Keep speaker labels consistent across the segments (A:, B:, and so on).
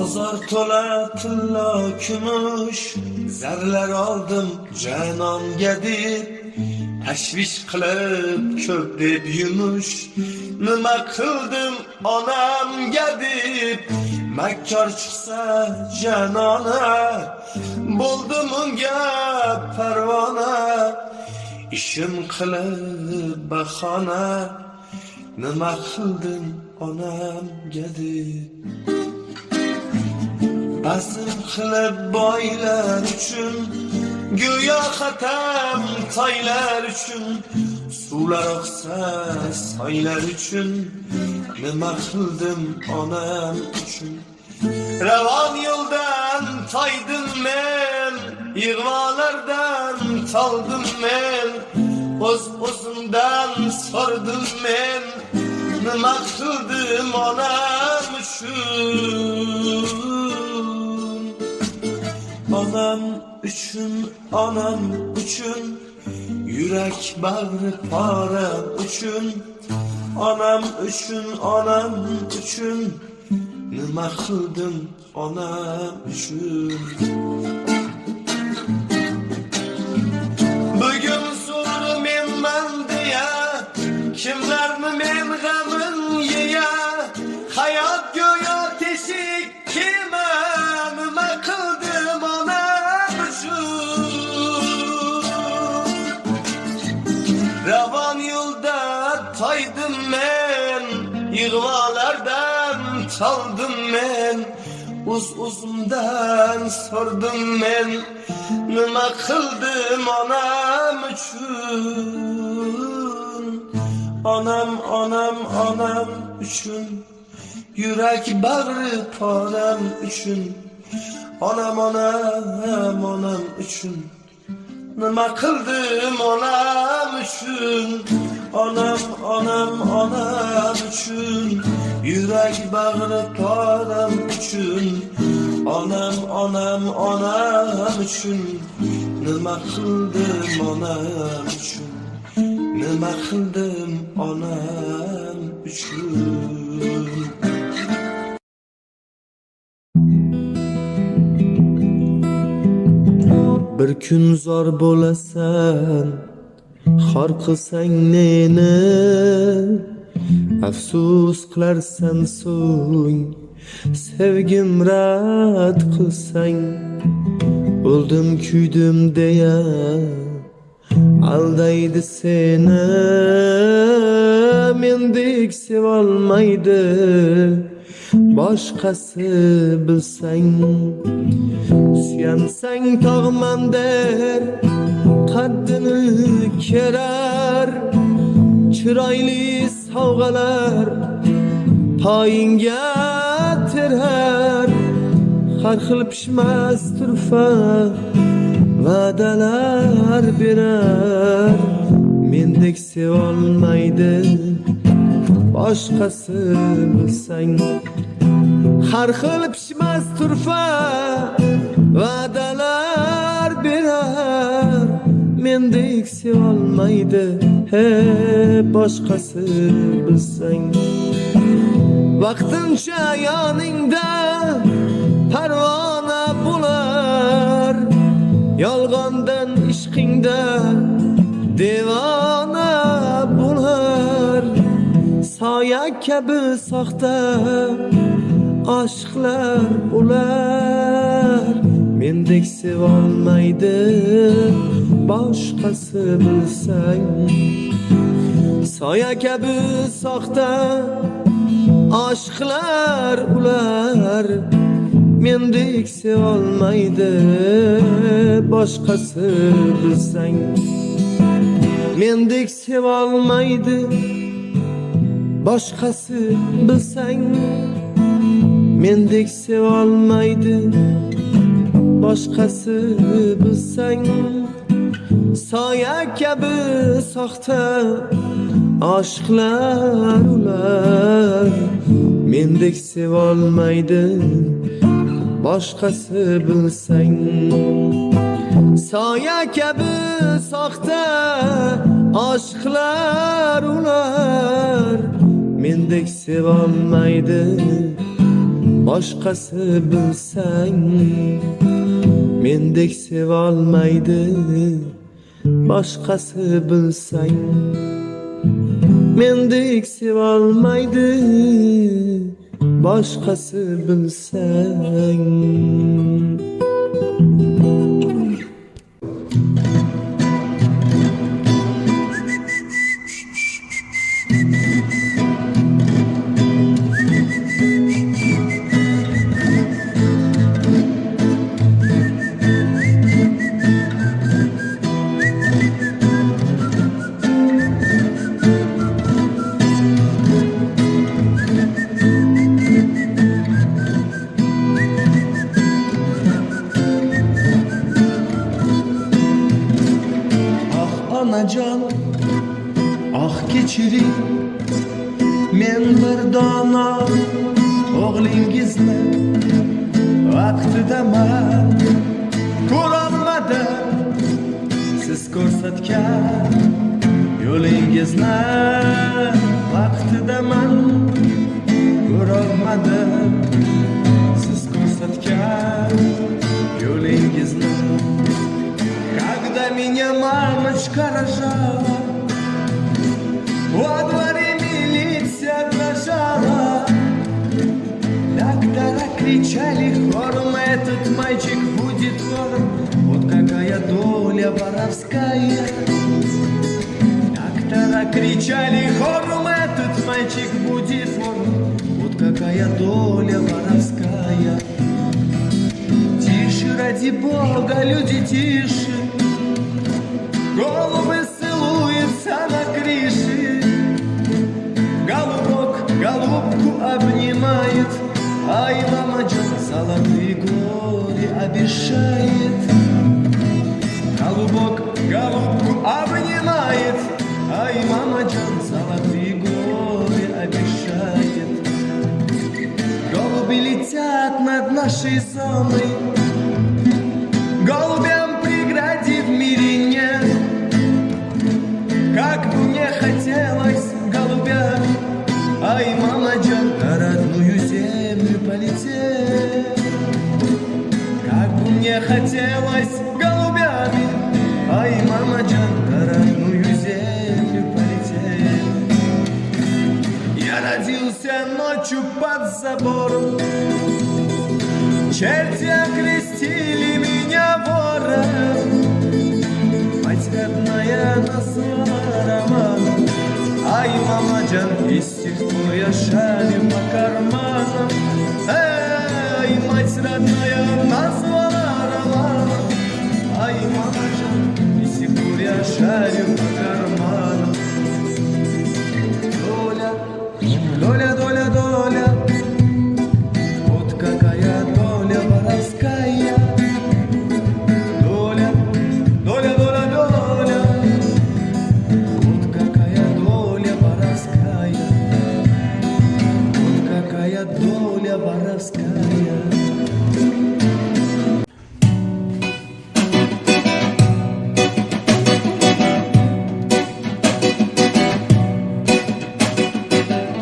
A: Bozor to'la tilla kumush, zarlar oldim jononga deb, tashvish qilib ko'p deb yumush. Nima qildim onamga deb, makkor chiqsa jonona, bo'ldim unga parvona. Ishim qilib bahona, nima qildim onamga deb. Bazm qilib boylar uchun, go'yo xatam toylar uchun, suvlar oqsa soylar uchun, nima qildim onam uchun. Ravon yo'ldan toydim men, yig'volardan toldim men, o'zimdan sordim men, nima qildim onam uchun. Onam uchun, onam uchun, yurak bag'ri poram uchun. Onam uchun, onam uchun, nima qildim onam uchun. Bugun zo'r menman deya, kimlarni men g'amin yeya. Hayot go'yo teshik kema, nima qildim onam uchun. Ravon yo'lda toydim men, yig'volardan chaldim men, o'zimdan sordim men, nima qildim onam uchun. Onam, onam, onam uchun, yurak bag'ri poram uchun. Onam, onam, onam uchun, nima qildim onam uchun. Onam, onam, onam uchun, yurak bag'ri poram uchun. Onam, onam, onam uchun, nima qildim onam uchun. Nima qildim onam uchun. Bir kun zor bo'lasan, xor qilsang neni, afsus qilarsan so'ng, sevgim rad qilsang. O'ldim kuydim deya aldaydi seni, mendek sevolmaydi boshqasi bilsang. Suyansang tog'man der, qaddini kerar, chiroyli sovg'alar poyingga terar. Har xil pishmas turfa va'dalar berar, mendek sevolmaydi boshqasi bilsang. Har xil pishmas turfa va'dalar berar, mendek sevolmaydi boshqasi bilsang. Vaqtincha yoningda parvona bo'lar, yolg'ondan ishqingda devona bo'lar. Soya kabi soxta aşklar ular, mendek sevolmaydi boshqasi bilsang. Soya kabi soxta aşklar ular, mendek sevolmaydi boshqasi bilsang. Mendek sevolmaydi boshqasi bilsang. Mendek sevolmaydi boshqasi bilsang. Soya kabi soxta aşklar ular, mendek sevolmaydi boshqasi bilsang. Soya kabi soxta aşklar ular, mendek sevolmaydi boshqasi bilsang mendek sevolmaydi boshqasi bilsang mendek sevolmaydi boshqasi bilsang. Onajon, ah kechiring, men bir dona o'g'lingizni vaqtidaman ko'rolmadim. Siz ko'rsatgan yo'lingizni vaqtidaman ko'rolmadim. Siz ko'rsatgan yo'lingizni. Когда меня мамочка рожала, во дворе милиция дрожала. Доктора кричали хором: этот мальчик будет вором. Вот какая доля воровская. Доктора кричали хором: этот мальчик будет вором. Вот какая доля воровская. Тише, ради Бога, люди, тише. Голубы целуются на крыше. Голубок голубку обнимает. Ай, мама Джон, золотые годы обещает. Голубок голубку обнимает. Ай, мама Джон, золотые годы обещает. Голуби летят над нашей зоной. Голубям прегради в мире нет. Как бы мне хотелось голубями, ай, мама Джон, на родную землю полететь. Как бы мне хотелось голубями, ай, мама Джон, на родную землю полететь. Я родился ночью под забором. Черти окрестили меня вором. Мать родная назвала романом. Ай, мама Джан, и с тех пор я шарю по карманам. Эй, мать родная назвала романом. Ай, мама Джан, и с тех пор я шарю по карманам. Доля, доля, доля, доля. Вот какая доля воровская. Доля, доля, доля, доля. Вот какая доля воровская. Вот какая доля воровская.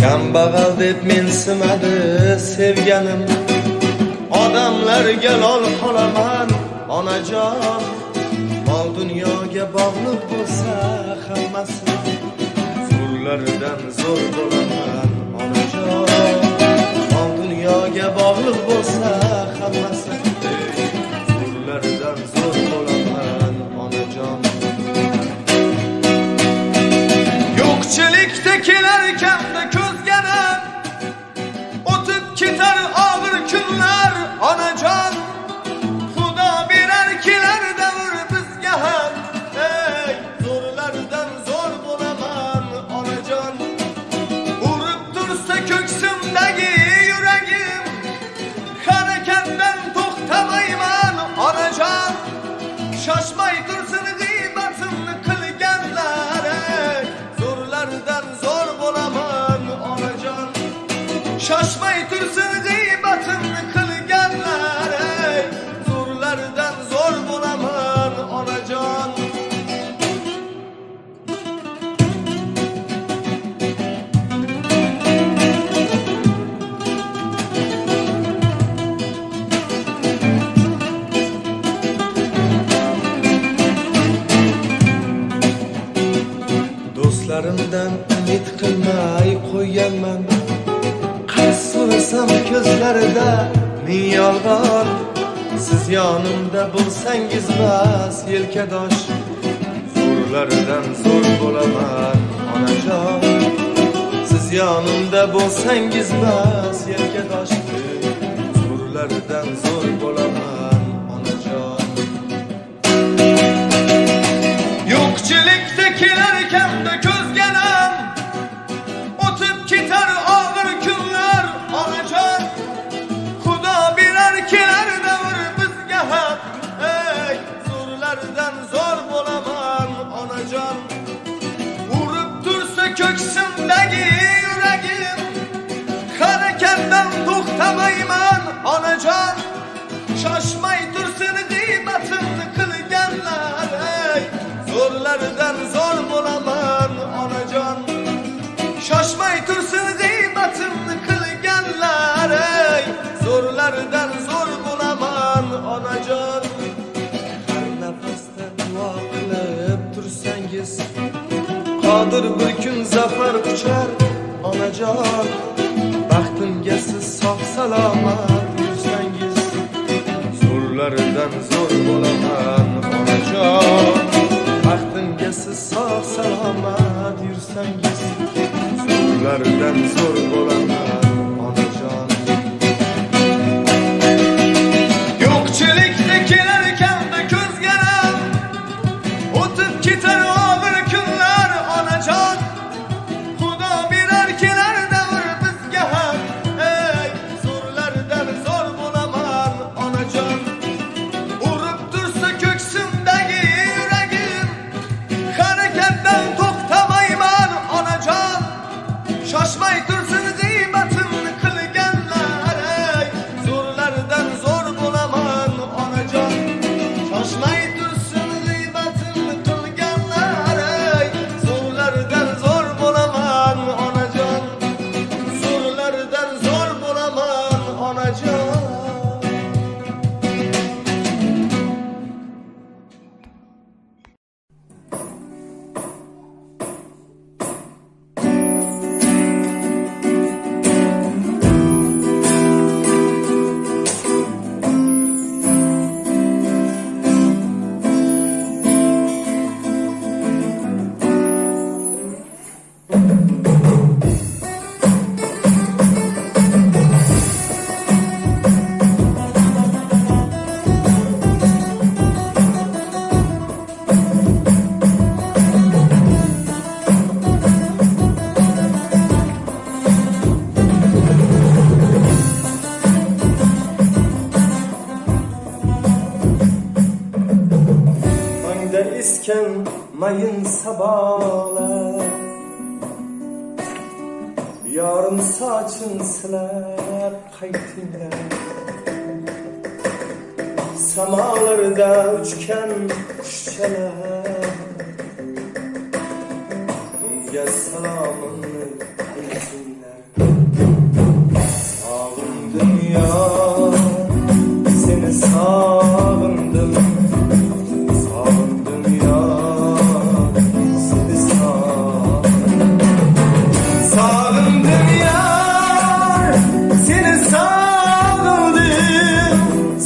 A: Kambag'al deb mensimadi sevganim. Odamlarga lol qolaman onajon. Mol dunyoga bog'liq bo'lsa hammasi, zo'rlardan zo'r bo'laman onajon. Mol dunyoga bog'liq bo'lsa hammasi, zo'rlardan zo'r bo'laman onajon. Yo'qchilikda kelarkanda ko'zganim, o'tib ketar og'ir kunlar onajon. Xudo berar kelar davr bizga ham. Ey, zo'rlardan zo'r bo'laman onajon. Urib tursa ko'ksimdagi yuragim, harakatdan to'xtamayman onajon. Shoshmay tursin g'iybatimni qilganlar. Ey, zo'rlardan zo'r bo'laman onajon. Shoshmay tursin g'iybatimni bilmay qo'yganman. Qaysi so'rasam ko'zlarida ming yolg'on. Siz yonimda bo'lsangiz bas yelkadosh, zo'rlardan zo'r bo'laman onajon. Siz yonimda bo'lsangiz bas yelkadosh, zo'rlardan zo'r bo'laman onajon. Yo'qchilikda kelarkanda ko'zganam, o'tib ketar og'ir kunlar onajon. Xudo berar kelar davr bizga ham, ey zo'rlardan zo'r bo'laman onajon. Urib tursa ko'ksimdagi yuragim, harakatdan to'xtamayman onajon. Shoshmay tursin g'iybatimni qilganlar, ey zo'rlardan zo'r bo'laman onajon. Shoshmay tursin g'iybatimni qilganlar, ey zo'rlardan zo'r bo'laman onajon. Har nafasda duo qilib tursangiz, qodir bir kun zafar quchar onajon. Baxtimga siz sog' salomat yursangiz, zo'rlardan zo'r bo'laman onajon. Baxtimga siz sog' salomat yursangiz, zo'rlardan zo'r bo'laman onajon. Yo'qchilikda kelarkanda ko'zganam, o'tib ketar og'ir kunlar onajon. Xudo berar kelar davr bizga ham, ey zo'rlardan zo'r bo'laman onajon. Urib tursa ko'ksimdagi yuragim, harakatdan to'xtamayman onajon. Shoshmay tursin g'iybatimni qilganlar, ey zo'rlardan zo'r bo'laman onajon. Shoshmay tursin g'iybatimni qilganlar, ey zo'rlardan zo'r bo'laman onajon. Zo'rlardan zo'r bo'laman onajon. Isken mayın sabahlar, yarım saçın siler qaytinglar. Samalarda uçken kuşçalar, unga salomimni aytinglar. Sog'indim yo, seni sog'indim.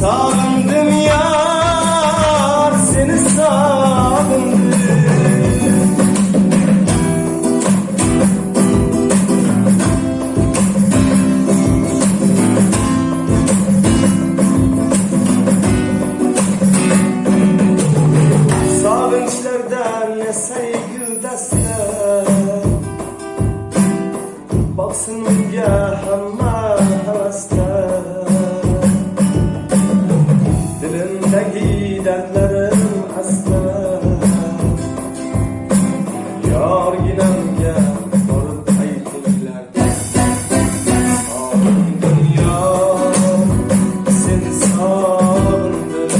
A: Sağındım yar, seni sağındım. Sağınçlardan esey güldesler, baksın ya hamma havaslar. Dilimdeki dertlerim asla, yar ginemge sorup aytırlar. Sağındım yar, seni sağındım.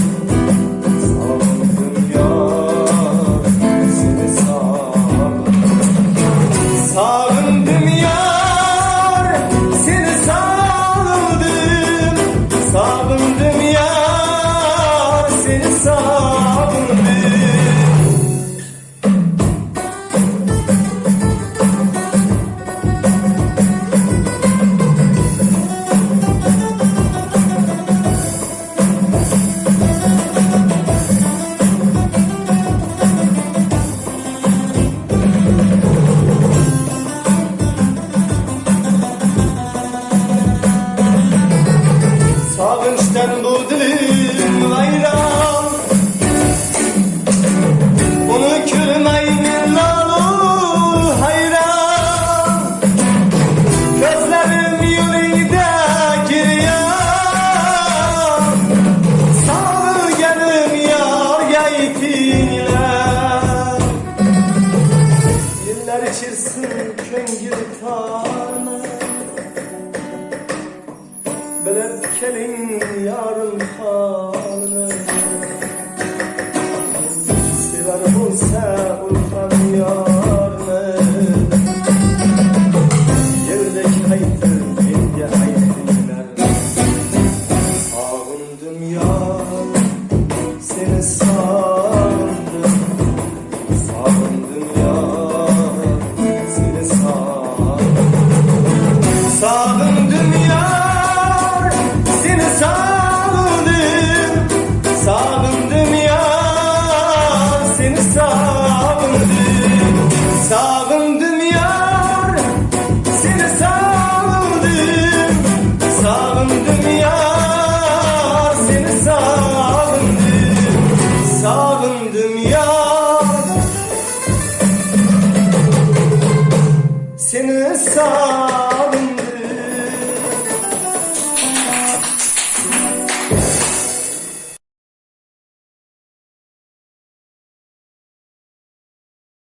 A: Sağındım yar, seni sağındım. Sağındım yar, seni sağındım. Bilip kelin yarın halını Sever bulsa ulkan yarını Yerdeki haytır enge haytırlar Sağındım yar seni sağındım Sağındım yar seni sağındım Sağındım